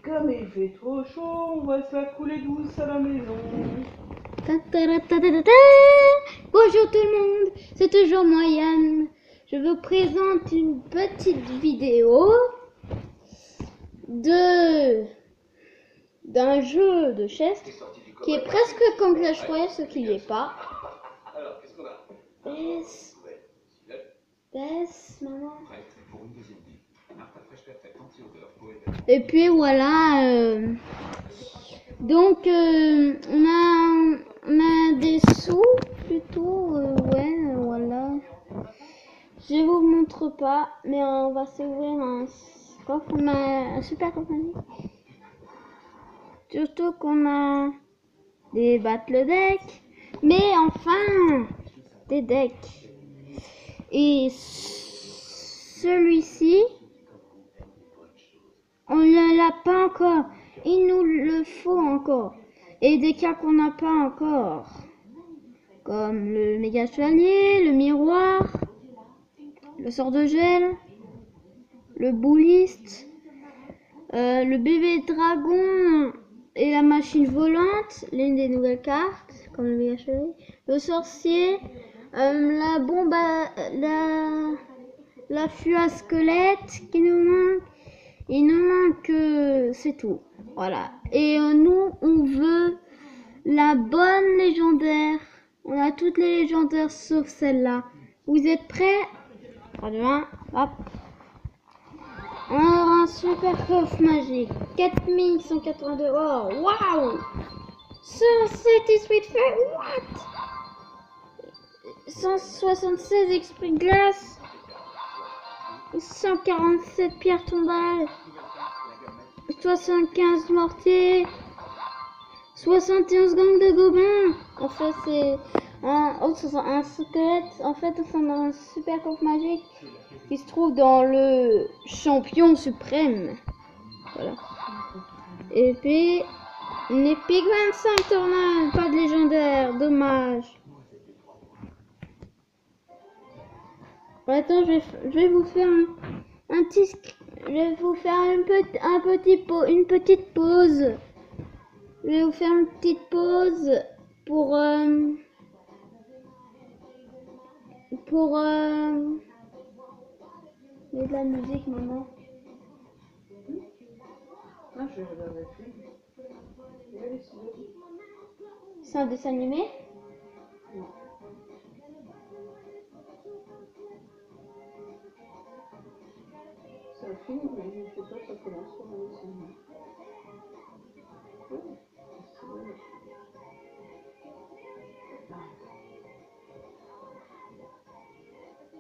Comme il fait trop chaud, on va se la couler douce à la maison. Bonjour tout le monde, c'est toujours moi Yann. Je vous présente une petite vidéo d'un jeu de chess qui est presque comme Clash Royale, ce qui n'y est pas. Baisse, maman. Et puis voilà. Donc on a des sous plutôt. Ouais, voilà. Je vous montre pas, mais on va s'ouvrir un coffre. On a un super coffre magique. Surtout qu'on a des battle decks, mais enfin des decks. Et celui-ci, on ne l'a pas encore. Il nous le faut encore. Et des cartes qu'on n'a pas encore. Comme le méga chevalier, le miroir, le sort de gel, le bouliste, le bébé dragon et la machine volante, l'une des nouvelles cartes, comme le méga chevalier, le sorcier, la bombe la fût à squelette qui nous manque. Il nous manque, c'est tout. Voilà. Et nous, on veut la bonne légendaire. On a toutes les légendaires sauf celle-là. Vous êtes prêts? 3, 2, 1, hop. On aura un super coffre magique. 4182. Oh, waouh! Satisfait fait. What? 176 esprit de glace. 147 pierres tombales. 75 mortiers. 71 gangs de gobelins. En fait, c'est un squelette. En fait, c'est un super coffre magique qui se trouve dans le champion suprême. Voilà. Et puis, une épique 25 tornades. Pas de légendaire. Dommage. Attends, je vais vous faire un petit. Je vais vous faire une petite pause. Je vais vous faire une petite pause pour il y a de la musique, maman. Ah, je vais regarder le film. C'est un dessin animé? Non. C'est un film, mais je ne sais pas, ça commence par un dessin animé.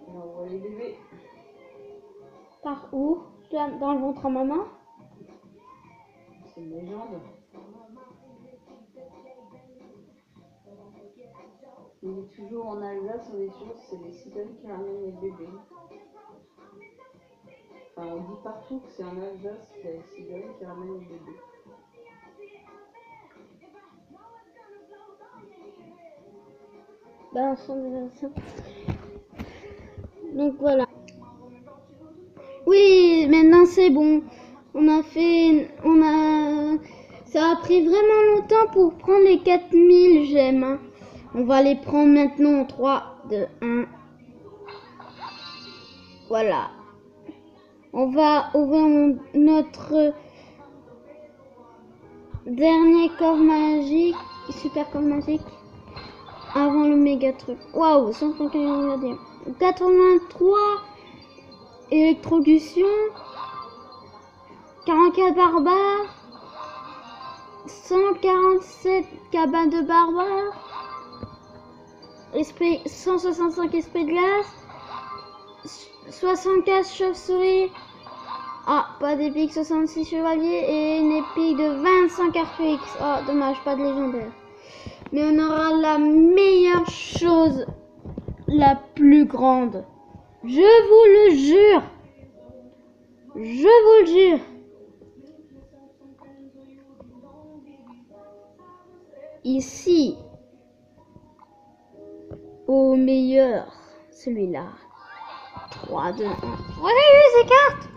On va envoyer bébé. Par où? Dans le ventre à maman? C'est une légende. Il est toujours en Alsace, on est sûr que c'est les cigognes qui ramènent les bébés. Enfin, on dit partout que c'est en Alsace qu'il y a les cigognes qui ramènent les bébés. Ben, donc voilà. Oui, maintenant c'est bon. Ça a pris vraiment longtemps pour prendre les 4000 gemmes. Hein. On va les prendre maintenant. 3, 2, 1. Voilà. On va ouvrir notre dernier corps magique, super corps magique, avant le méga truc. Waouh, 151, 83 électrocution, 44 barbares, 147 cabane de barbares, 165 esprit de glace, 75 chauves-souris. Ah, pas d'épique, 66 chevaliers et une épique de 25 RPX. Oh, dommage, pas de légendaire. Mais on aura la meilleure chose, la plus grande. Je vous le jure. Je vous le jure. Ici, au meilleur, celui-là. 3, 2, 1. Regardez ces cartes.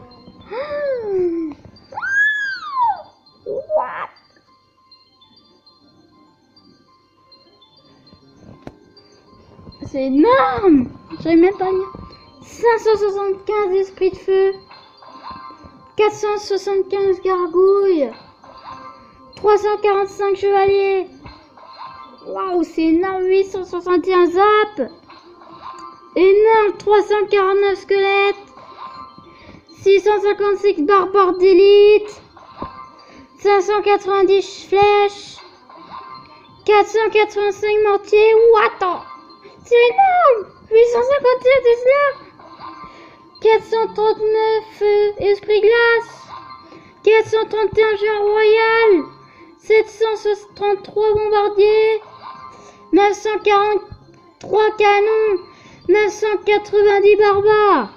C'est énorme. J'arrive même pas à lire. 575 esprits de feu. 475 gargouilles. 345 chevaliers. Waouh, c'est énorme. 861 zap. Énorme. 349 squelettes. 656 barbares d'élite. 590 flèches. 485 mortiers. What? C'est énorme. 851 Tesla. 439 esprits glace. 431 géant royal. 733 bombardiers. 943 canons. 990 barbares.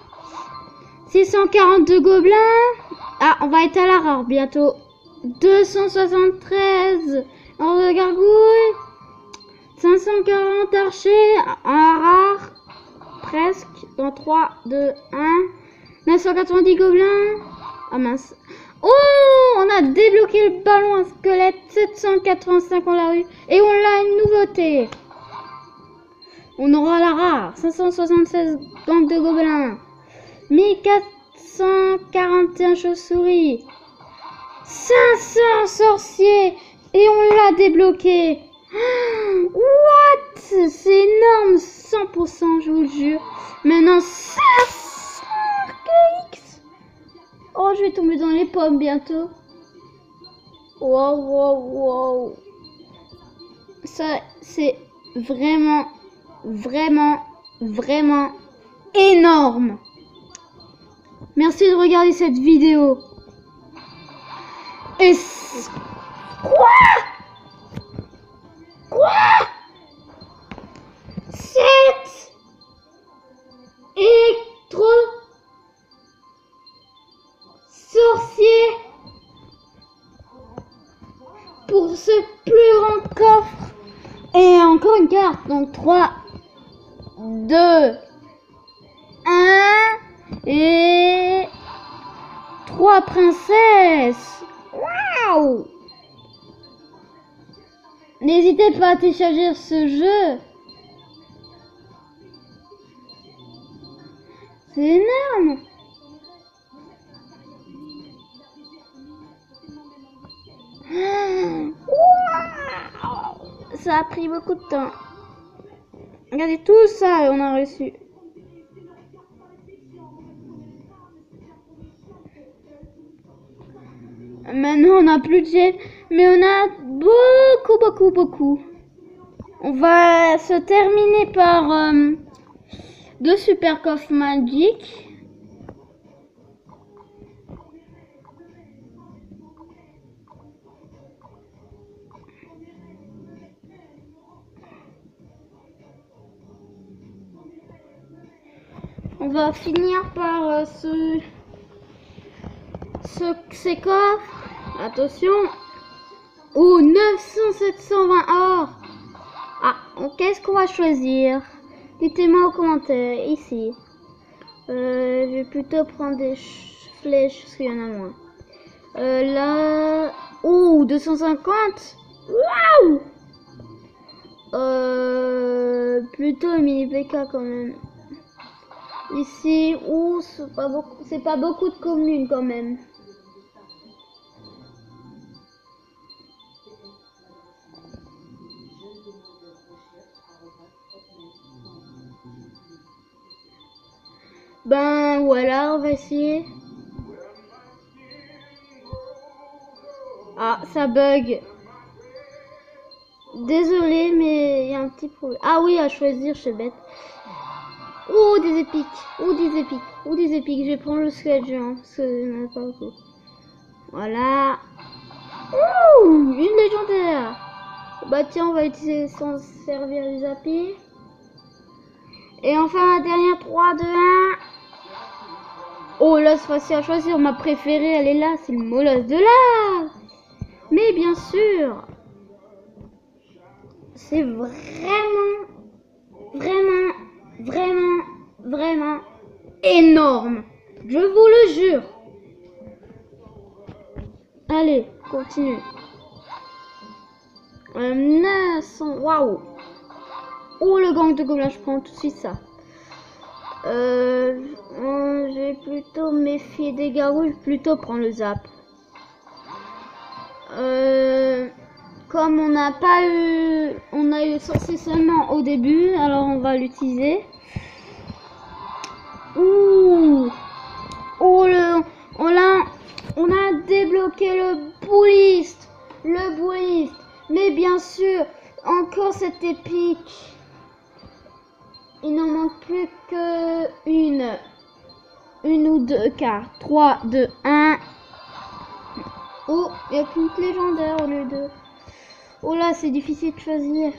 642 gobelins. Ah, on va être à la rare bientôt. 273 ordre de gargouilles. 540 archers. Un rare. Presque. Dans 3, 2, 1. 990 gobelins. Ah mince. Oh, on a débloqué le ballon à squelette. 785 on l'a eu. Et on l'a une nouveauté. On aura la rare. 576 gangs de gobelins. 1441 chauves-souris. 500 sorciers. Et on l'a débloqué. What? C'est énorme. 100%, je vous le jure. Maintenant, 500 RKX. Oh, je vais tomber dans les pommes bientôt. Wow, wow, wow. Ça, c'est vraiment, vraiment, vraiment énorme. Merci de regarder cette vidéo. Et quoi? Cette électro sorcier pour ce plus grand coffre. Et encore une carte. Donc 3, 2, 1 et 3 princesses. Waouh! N'hésitez pas à télécharger ce jeu. C'est énorme. Wow, ça a pris beaucoup de temps. Regardez tout ça, on a reçu. Maintenant, on n'a plus de gel, mais on a beaucoup. On va se terminer par 2 super coffres magiques. On va finir par ces coffres. Attention. Oh, 720 or. Ah, qu'est-ce qu'on va choisir? Dites-moi en commentaire, ici. Je vais plutôt prendre des flèches, parce qu'il y en a moins. Là... Oh, 250. Waouh. Plutôt un mini PK quand même. Ici, ouh, c'est pas beaucoup de communes quand même. Ben voilà, on va essayer. Ah, ça bug. Désolé, mais il y a un petit problème. Ah oui, à choisir, je suis bête. Oh, des épiques. Je vais prendre le squelette géant, parce que je n'en ai pas beaucoup. Voilà. Ouh, une légendaire. Bah tiens, on va utiliser sans servir les zappies. Et enfin, la dernière, 3, 2, 1. Oh là, c'est facile à choisir. Ma préférée, elle est là. C'est le molosse de lave. Mais bien sûr, c'est vraiment énorme. Je vous le jure. Allez, continue. 900. Waouh. Oh, le gang de gobelins, je prends tout de suite ça. Je vais plutôt me méfier des gargouilles, je vais plutôt prendre le zap. Comme on n'a pas eu... On a eu sorcier seulement au début, alors on va l'utiliser. Ouh. Oh, on a débloqué le bouliste. Le bouliste. Mais bien sûr, encore cette épique. Il n'en manque plus que une ou deux cartes. 3, 2, 1. Oh, il n'y a qu'une légendaire au lieu de... Oh là, c'est difficile de choisir.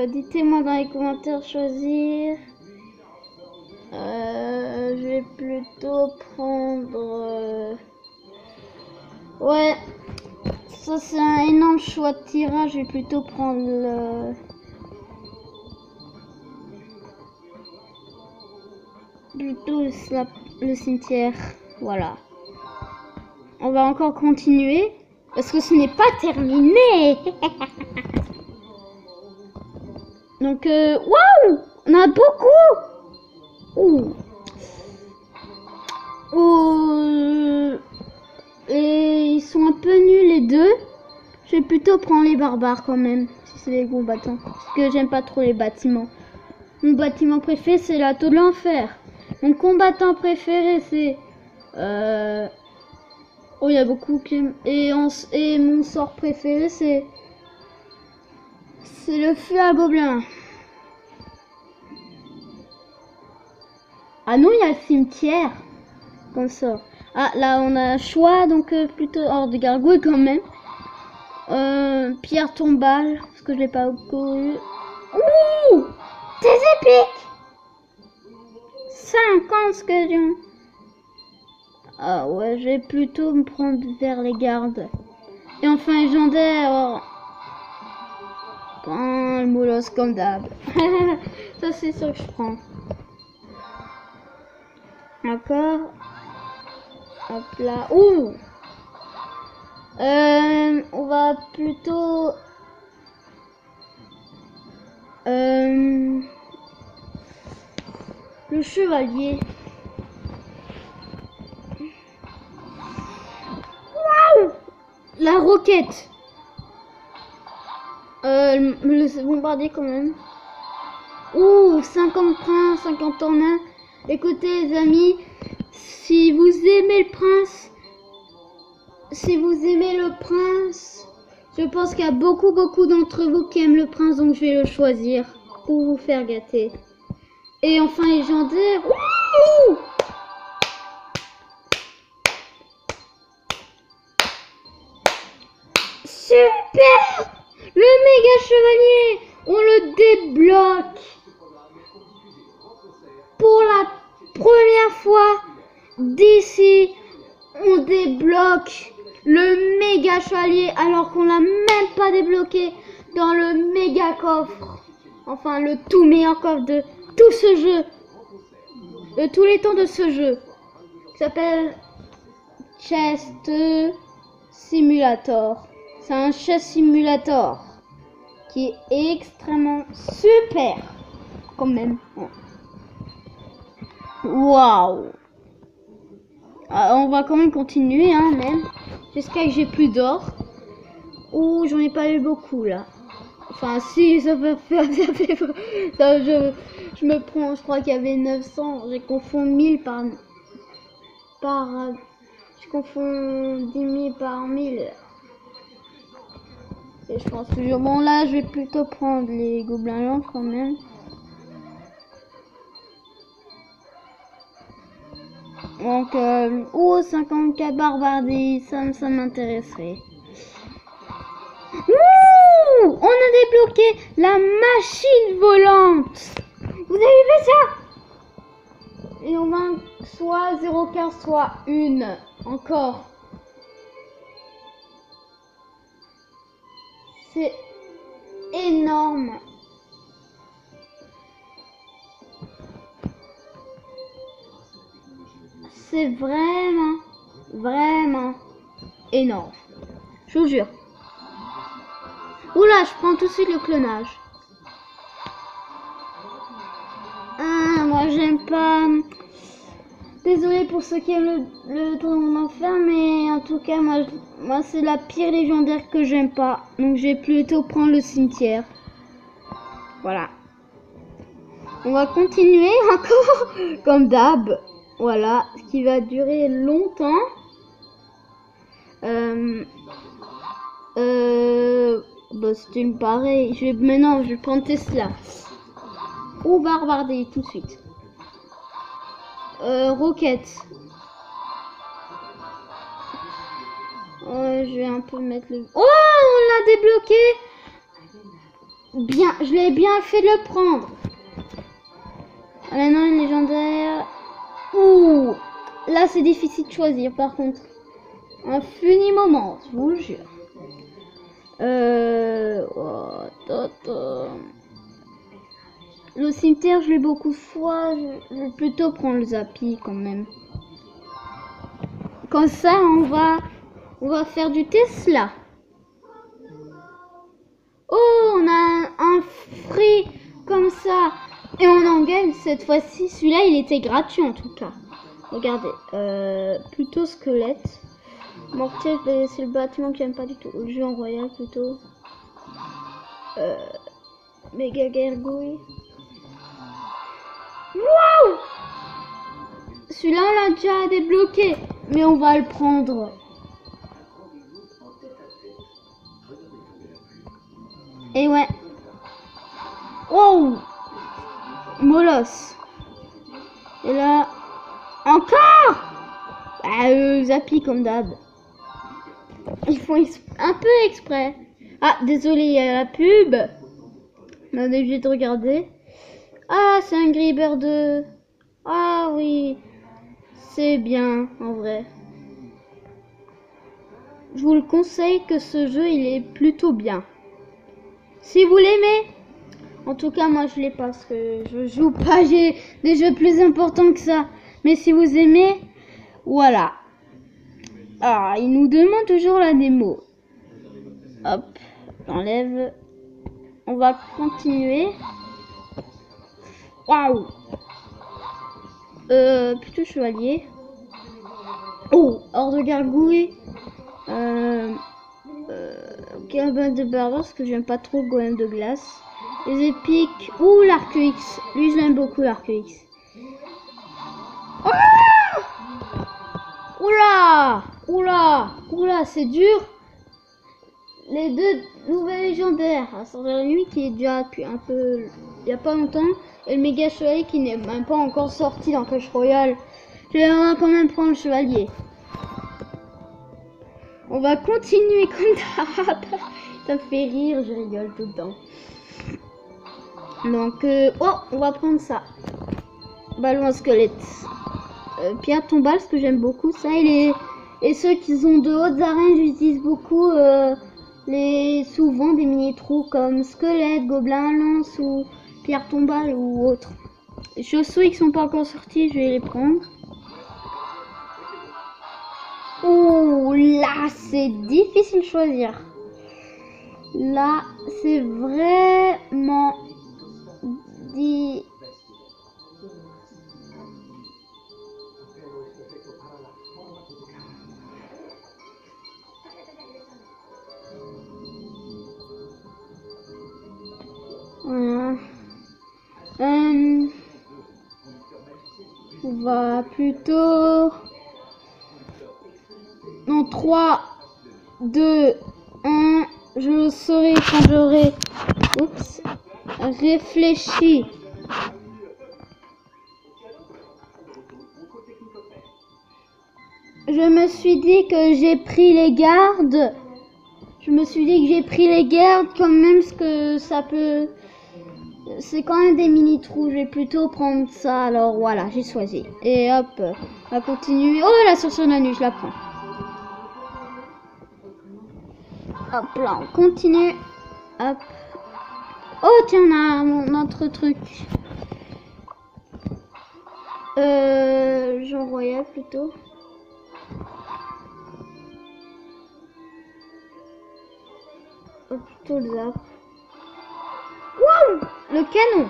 Dites-moi dans les commentaires choisir. Je vais plutôt prendre... Ouais, ça c'est un énorme choix de tirage. Je vais plutôt prendre le cimetière. Voilà. On va encore continuer parce que ce n'est pas terminé. Donc, waouh, on a beaucoup. Ouh. Oh. Et ils sont un peu nuls les deux. Je vais plutôt prendre les barbares quand même, si c'est les combattants. Parce que j'aime pas trop les bâtiments. Mon bâtiment préféré, c'est la tour de l'enfer. Mon combattant préféré, c'est... Oh, il y a beaucoup qui... Et mon sort préféré, c'est... C'est le feu à gobelins. Ah non, il y a le cimetière. Comme ça. Ah, là, on a un choix, donc plutôt hors de gargouille quand même. Pierre tombale, parce que je l'ai pas encore eu. Ouh, des épiques 50 squadrons. Ah ouais, je vais plutôt me prendre vers les gardes. Et enfin, légendaire. Le moulos comme d'hab. Ça, c'est sûr que je prends. D'accord. Hop là. Ouh. On va plutôt... le chevalier. Waouh. La roquette. Le bombardier quand même. Ouh, 50 princes, 50 en un. Écoutez les amis, si vous aimez le prince, je pense qu'il y a beaucoup d'entre vous qui aiment le prince, donc je vais le choisir pour vous faire gâter. Et enfin légendaire. Ouh. Super. Le méga chevalier, on le débloque pour la première fois d'ici. On débloque le méga chevalier alors qu'on l'a même pas débloqué dans le méga coffre. Enfin, le tout meilleur coffre de tout ce jeu, de tous les temps de ce jeu, qui s'appelle Chest Simulator. C'est un chess simulator qui est extrêmement super quand même. Waouh. On va quand même continuer hein, même jusqu'à que j'ai plus d'or. Ouh, j'en ai pas eu beaucoup là. Enfin si, ça fait ça, je me prends, je crois qu'il y avait 900, j'ai confondu 1000 je confonds 10 000 par 1000. Et je pense toujours, bon là je vais plutôt prendre les gobelins lents quand même. Donc, 54 barbardie, ça m'intéresserait. Ouh, on a débloqué la machine volante. Vous avez vu ça? Et on va soit 0,15, soit 1. Encore. C'est énorme. C'est vraiment énorme. Je vous jure. Oula, je prends tout de suite le clonage. Moi j'aime pas. Désolée pour ceux qui aiment le tournoi d'enfer, mais en tout cas moi c'est la pire légendaire que j'aime pas. Donc je vais plutôt prendre le cimetière. Voilà. On va continuer encore comme d'hab. Voilà, ce qui va durer longtemps. Bah c'était une pareille. Maintenant je vais prendre Tesla. Ou Barbarder tout de suite. Roquette. Je vais un peu mettre le... Oh, on l'a débloqué. Bien, je l'ai bien fait de le prendre. Maintenant une légendaire. Ouh, là c'est difficile de choisir par contre. Un funny moment, je vous le jure. Le cimetière, je l'ai beaucoup de fois. Je vais plutôt prendre le Zappy quand même. Comme ça, on va faire du Tesla. Oh, on a un free comme ça. Et on en gagne cette fois-ci. Celui-là, il était gratuit en tout cas. Regardez. Plutôt squelette. Mortier, c'est le bâtiment que j'aime pas du tout. Le jeu en royal plutôt. Méga gargouille. Waouh! Celui-là, on l'a déjà débloqué. Mais on va le prendre. Et ouais. Oh! Molosse. Et là. Encore! Zappy comme d'hab. Ils font un peu exprès. Ah, désolé, il y a la pub. On est obligé de regarder. Ah, c'est un Gribber 2. Ah oui. C'est bien, en vrai. Je vous le conseille que ce jeu, il est plutôt bien. Si vous l'aimez. En tout cas, moi, je l'ai pas parce que je joue pas. J'ai des jeux plus importants que ça. Mais si vous aimez, voilà. Ah, il nous demande toujours la démo. Hop, j'enlève. On va continuer. Waouh. Plutôt chevalier. Oh, hors de gargouille. Golem de barbare parce que j'aime pas trop le golem de glace. Les épiques. Ouh, l'arc X. Lui, je l'aime beaucoup, l'arc X. Oula! Oula! Oula, c'est dur! Les deux nouvelles légendaires. À sortir de la nuit qui est déjà depuis un peu... Il n'y a pas longtemps. Et le méga chevalier qui n'est même pas encore sorti dans Clash Royale. Je vais quand même prendre le chevalier. On va continuer comme d'hab. Ça me fait rire, je rigole tout le temps. Donc, oh, on va prendre ça. Ballon à squelette. Pierre tombale, ce que j'aime beaucoup. Ça, et ceux qui ont de hautes arènes, j'utilise beaucoup souvent des mini-trous comme squelette, gobelin, lance ou pierre tombale ou autre. Les chaussures qui sont pas encore sortis, je vais les prendre. Oh là, c'est difficile de choisir. Là, c'est vraiment dit. Voilà. On va plutôt... Non, 3, 2, 1. Je le saurai quand j'aurai réfléchi. Je me suis dit que j'ai pris les gardes. Je me suis dit que j'ai pris les gardes quand même, parce que ça peut... C'est quand même des mini-trous. Je vais plutôt prendre ça. Alors voilà, j'ai choisi. Et hop, on va continuer. Oh, la sorcière de la nuit, je la prends. Hop là, on continue. Hop. Oh tiens, on a notre truc. Jean Royal plutôt. Oh, plutôt le zap. Wow, le canon.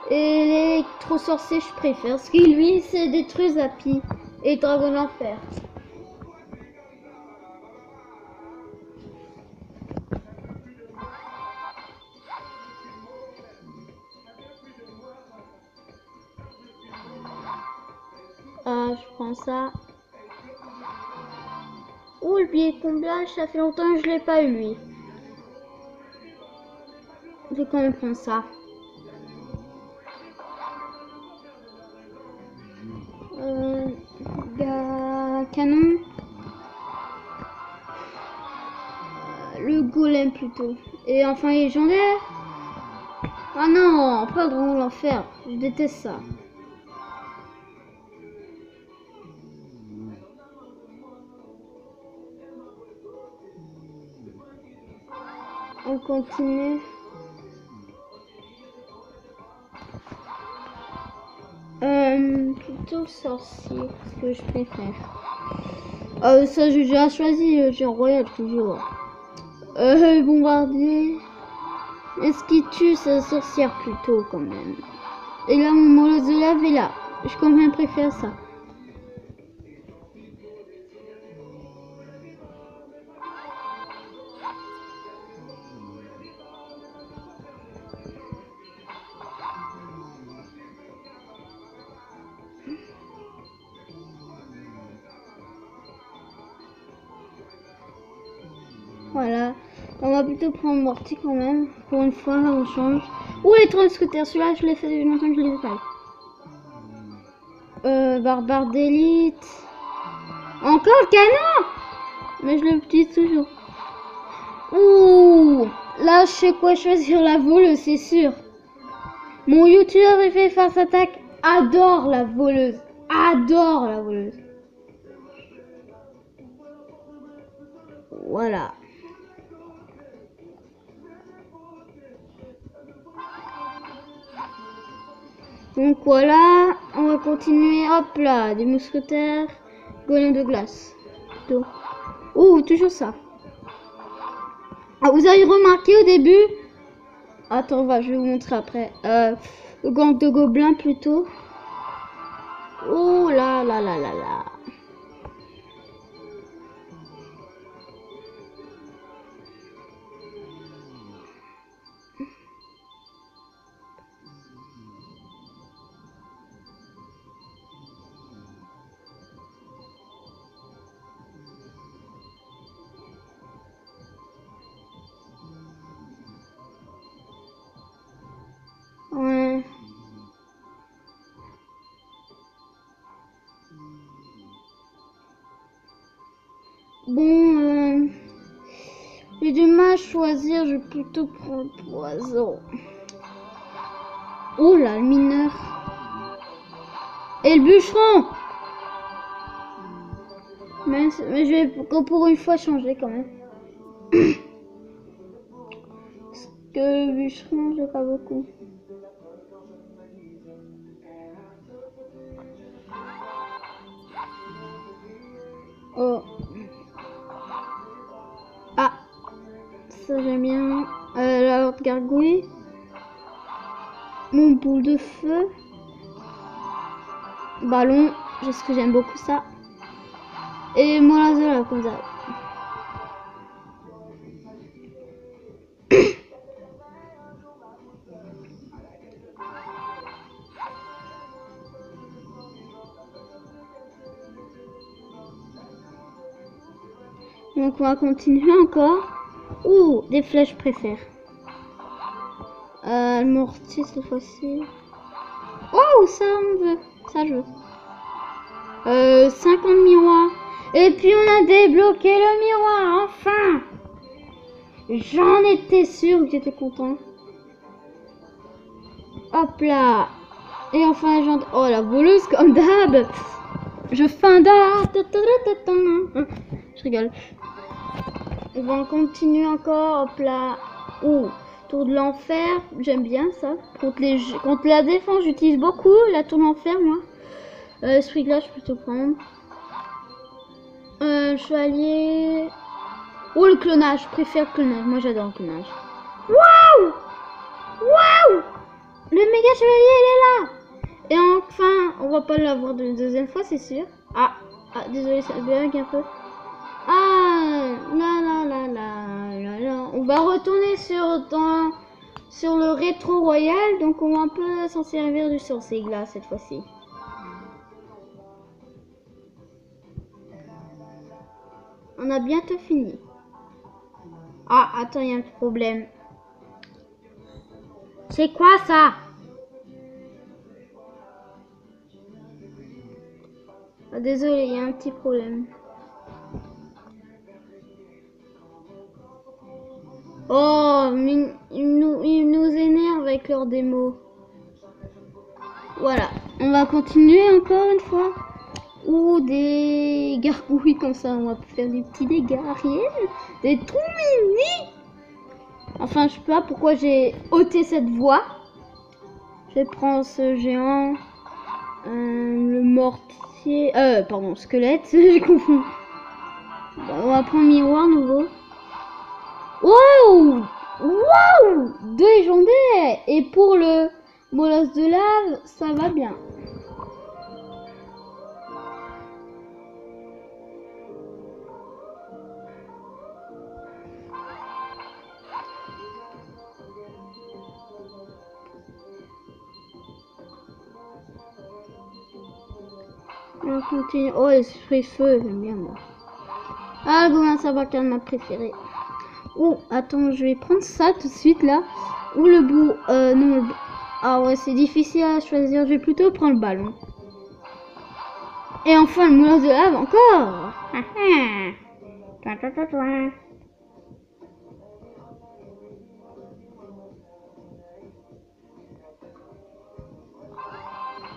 Et l'électro-sorcier, je préfère. Parce que lui, c'est détruire Zappy. Et Dragon d'Enfer. Ah, je prends ça. Oh, le billet de comblage, ça fait longtemps que je l'ai pas eu, lui. Je vais quand même prendre ça. Canon. Le golem plutôt. Et enfin les légendaires. Ah non, pas Dragon de l'Enfer. Je déteste ça. On continue. Plutôt sorcier, ce que je préfère. Ça j'ai déjà choisi, j'ai royal toujours. Bombardier. Est-ce qu'il tue sa sorcière plutôt quand même. Et là mon molosse de lave est là. Je quand même préfère ça. Voilà. On va plutôt prendre Morty quand même. Pour une fois, on change. Ouh, les transcripteurs, celui-là, je l'ai fait depuis longtemps que je les ai pas. Barbare d'élite. Encore le canon. Mais je l'utilise toujours. Ouh, là, je sais quoi choisir, la voleuse, c'est sûr. Mon youtubeur préféré Farce Attack adore la voleuse. Adore la voleuse. Voilà. Donc voilà, on va continuer. Hop là, des mousquetaires, golem de glace. Oh, toujours ça. Ah, vous avez remarqué au début. Attends, je vais vous montrer après. Le gang de gobelins plutôt. Oh là là là là là. Ouais. Bon, j'ai du mal à choisir, je vais plutôt prendre poison. Oh là, le mineur. Et le bûcheron. Mais je vais pour une fois changer quand même. Parce que le bûcheron, j'ai pas beaucoup. Oh. Ah. Ça j'aime bien. La haute gargouille. Mon boule de feu. Ballon. Parce que j'aime beaucoup ça. Et moi là, comme ça. Donc on va continuer encore. Ouh, des flèches, je préfère. Le mortier cette fois-ci. Oh, ça on veut. Ça je veux. 50 miroirs. Et puis on a débloqué le miroir, enfin. J'en étais sûre que j'étais content. Hop là. Et enfin, oh la voleuse comme d'hab. Je fin d'art. Je rigole. On va en continuer encore. Hop là. Ouh, tour de l'enfer. J'aime bien ça. Contre la défense, j'utilise beaucoup la tour de l'enfer, moi. Celui là, je peux plutôt prendre. Chevalier. Oh, le clonage. Je préfère le clonage. Moi, j'adore le clonage. Waouh! Waouh! Le méga chevalier, il est là. Et enfin, on va pas l'avoir de deuxième fois, c'est sûr. Ah, désolé, ça bug un peu. Ah, là. On va retourner sur le rétro royal, donc on va un peu s'en servir du sorcier glace cette fois-ci. On a bientôt fini. Ah, attends, il y a un problème. C'est quoi ça? Ah, désolé, il y a un petit problème. Oh, mais ils nous énervent avec leurs démos. Voilà, on va continuer encore une fois. Ou des gargouilles comme ça, on va faire des petits dégâts Ariel. Des tout mini. Enfin, je sais pas pourquoi j'ai ôté cette voix. Je vais prendre ce géant. Le mortier. Pardon, squelette, j'ai confondu. Bon, on va prendre miroir nouveau. Waouh! Waouh! 2 légendaires! Et pour le molosse de lave, ça va bien. On continue. Oh, l'esprit feu, j'aime bien moi. Ah, le gobelin Sarbacane, ma préférée. Oh, attends, je vais prendre ça tout de suite là. Ou le bout. Non, le bout. Ah ouais, c'est difficile à choisir. Je vais plutôt prendre le ballon. Et enfin, le molosse de lave encore.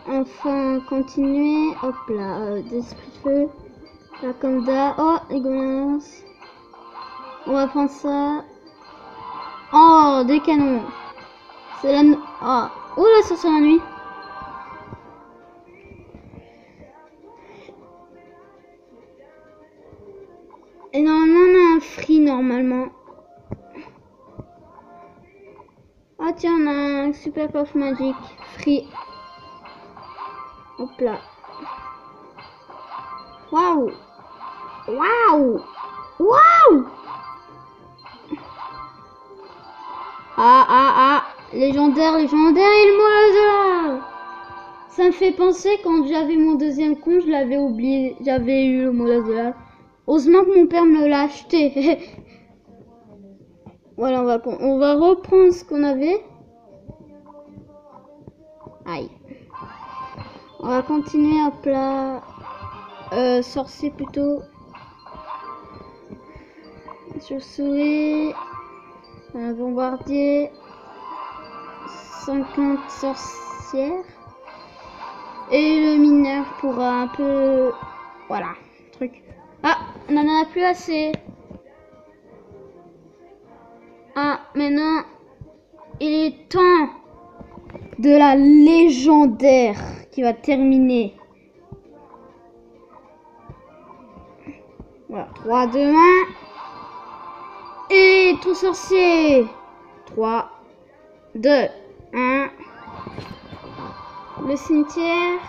Enfin, continuer. Hop là, d'esprit de feu. Là, comme ça. Oh, les gobelins. On va prendre ça. Oh, des canons. C'est la... Ah. Oh là, ça c'est la nuit. Et normalement, on a un free, normalement. Ah tiens, on a un super coffre magique. Free. Hop là. Waouh. Waouh. Waouh. Ah. Légendaire et le molosse de lave. Ça me fait penser quand j'avais mon deuxième compte, je l'avais oublié. J'avais eu le molosse de lave. Heureusement que mon père me l'a acheté. Voilà, on va reprendre ce qu'on avait. Aïe. On va continuer à plat. Sorcier plutôt. Chauve-souris. Un bombardier. 50 sorcières. Et le mineur pour un peu... Voilà, truc. Ah, on en a plus assez. Ah, maintenant, il est temps de la légendaire qui va terminer. Voilà, 3, 2, 1. Et ton sorcier. 3, 2, 1. Le cimetière.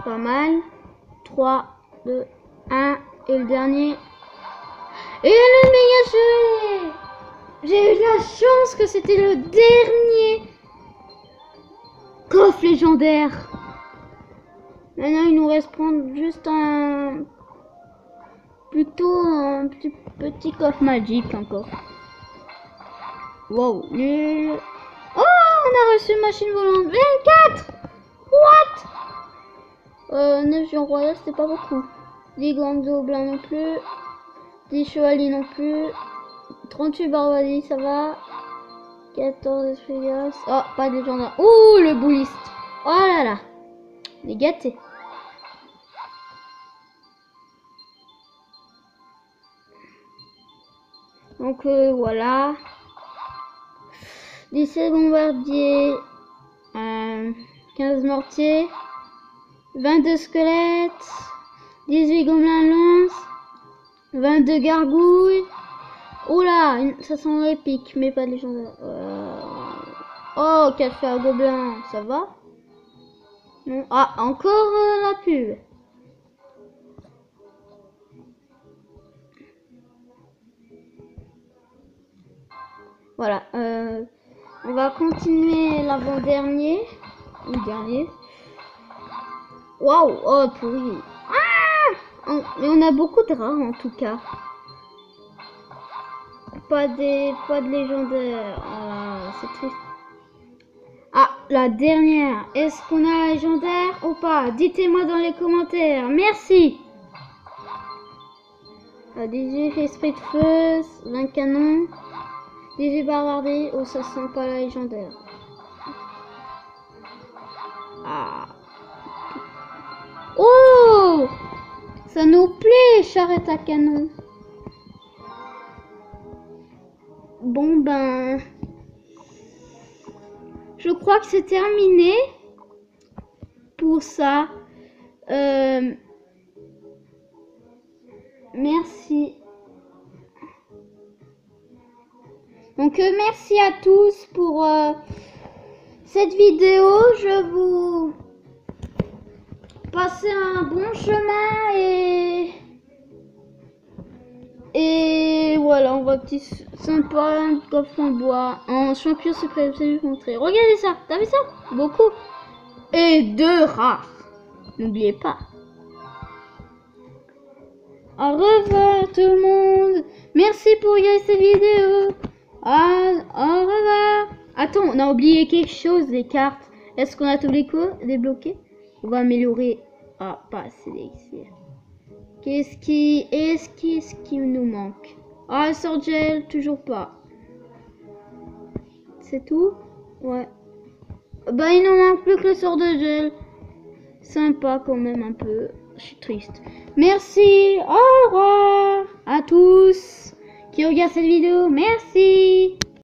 Pas mal. 3, 2, 1. Et le dernier. Et le méga chevalier. J'ai eu la chance que c'était le dernier coffre légendaire. Maintenant, il nous reste prendre juste un... Plutôt un petit coffre magique encore. Wow, nul. Oh, on a reçu une machine volante. 24. What? 9 géants royaux, c'était pas beaucoup. 10 grandes blancs non plus. 10 chevaliers non plus. 38 barbadis, ça va. 14 esprits. Oh, pas de légendaire. Ouh, le bouliste. Oh là là. Il est gâté. Donc voilà. 17 bombardiers. 15 mortiers. 22 squelettes. 18 gobelins lance. 22 gargouilles. Oula, ça sent épique, mais pas de légendaire. Oh, café à gobelin, ça va? Non. Ah, encore la pub. Voilà, on va continuer l'avant-dernier. Ou dernier. Waouh, oh pourri. Ah, mais on a beaucoup de rares en tout cas. Pas de légendaire. Ah, c'est triste. Ah, la dernière. Est-ce qu'on a la légendaire ou pas? Dites-moi dans les commentaires. Merci. 18 esprit de feu, 20 canons, 18 barbardés. Oh, ça sent pas la légendaire. Ah. Oh, ça nous plaît, charrette à canon. Bon ben, je crois que c'est terminé pour ça. Merci. Donc merci à tous pour cette vidéo. Je vous passe un bon chemin et voilà, on voit petit sympa, un coffre en bois, en champion secret, je vais vous montrer. Regardez ça, t'as vu ça? Beaucoup. Et 2 rares. N'oubliez pas. Au revoir tout le monde. Merci pour regarder cette vidéo. Au revoir. Attends, on a oublié quelque chose, les cartes. Est-ce qu'on a tout débloqué? On va améliorer. Ah, pas assez d'élixir. Qu'est-ce qui nous manque? Ah, sort gel, toujours pas. C'est tout? Ouais. Bah, il nous manque plus que le sort de gel. Sympa quand même un peu. Je suis triste. Merci. Au revoir à tous qui regardent cette vidéo. Merci.